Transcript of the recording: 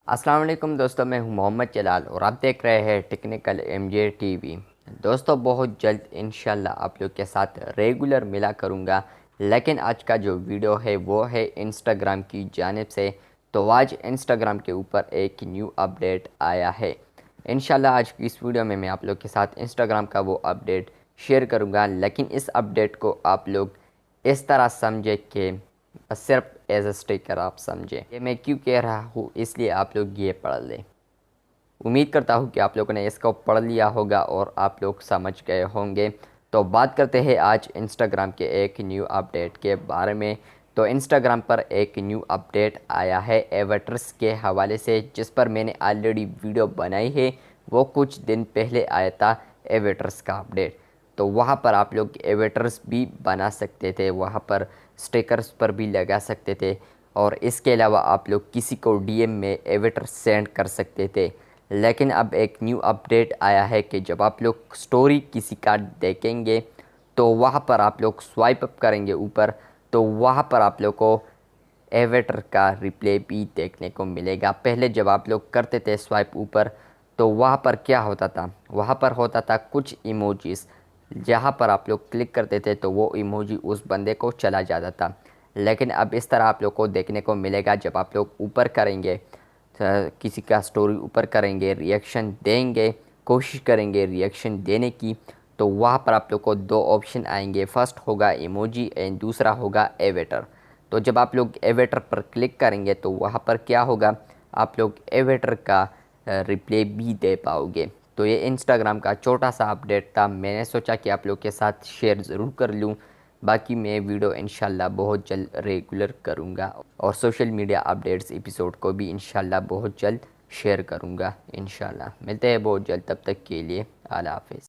अस्सलाम वालेकुम दोस्तों, मैं हूं मोहम्मद जलाल और आप देख रहे हैं टेक्निकल एमजे टीवी। दोस्तों, बहुत जल्द इंशाल्लाह आप लोग के साथ रेगुलर मिला करूंगा, लेकिन आज का जो वीडियो है वो है इंस्टाग्राम की जानिब से। तो आज इंस्टाग्राम के ऊपर एक न्यू अपडेट आया है। इंशाल्लाह आज की इस वीडियो में मैं आप लोग के साथ इंस्टाग्राम का वो अपडेट शेयर करूँगा, लेकिन इस अपडेट को आप लोग इस तरह समझे कि सिर्फ एज अ स्टिकर आप समझें। ये मैं क्यों कह रहा हूँ, इसलिए आप लोग ये पढ़ लें। उम्मीद करता हूँ कि आप लोगों ने इसको पढ़ लिया होगा और आप लोग समझ गए होंगे। तो बात करते हैं आज इंस्टाग्राम के एक न्यू अपडेट के बारे में। तो इंस्टाग्राम पर एक न्यू अपडेट आया है एवेटर्स के हवाले से, जिस पर मैंने ऑलरेडी वीडियो बनाई है। वो कुछ दिन पहले आया था एवेटर्स का अपडेट। तो वहाँ पर आप लोग एवेटर्स भी बना सकते थे, वहाँ पर स्टिकर्स पर भी लगा सकते थे, और इसके अलावा आप लोग किसी को डीएम में एवेटर सेंड कर सकते थे। लेकिन अब एक न्यू अपडेट आया है कि जब आप लोग स्टोरी किसी का देखेंगे तो वहाँ पर आप लोग स्वाइप अप करेंगे ऊपर, तो वहाँ पर आप लोग को एवेटर का रिप्ले भी देखने को मिलेगा। पहले जब आप लोग करते थे स्वाइप ऊपर, तो वहाँ पर क्या होता था, वहाँ पर होता था कुछ इमोजीज़, जहाँ पर आप लोग क्लिक करते थे तो वो इमोजी उस बंदे को चला जाता था। लेकिन अब इस तरह आप लोग को देखने को मिलेगा, जब आप लोग ऊपर करेंगे, किसी का स्टोरी ऊपर करेंगे, रिएक्शन देंगे, कोशिश करेंगे रिएक्शन देने की, तो वहाँ पर आप लोग को दो ऑप्शन आएंगे। फर्स्ट होगा इमोजी एंड दूसरा होगा एवेटर। तो जब आप लोग एवेटर पर क्लिक करेंगे तो वहाँ पर क्या होगा, आप लोग एवेटर का रिप्ले भी दे पाओगे। तो ये इंस्टाग्राम का छोटा सा अपडेट था, मैंने सोचा कि आप लोग के साथ शेयर ज़रूर कर लूँ। बाकी मैं वीडियो इंशाल्लाह बहुत जल्द रेगुलर करूँगा और सोशल मीडिया अपडेट्स एपिसोड को भी इंशाल्लाह बहुत जल्द शेयर करूँगा। इंशाल्लाह मिलते हैं बहुत जल्द, तब तक के लिए अल्लाह हाफ़िज़।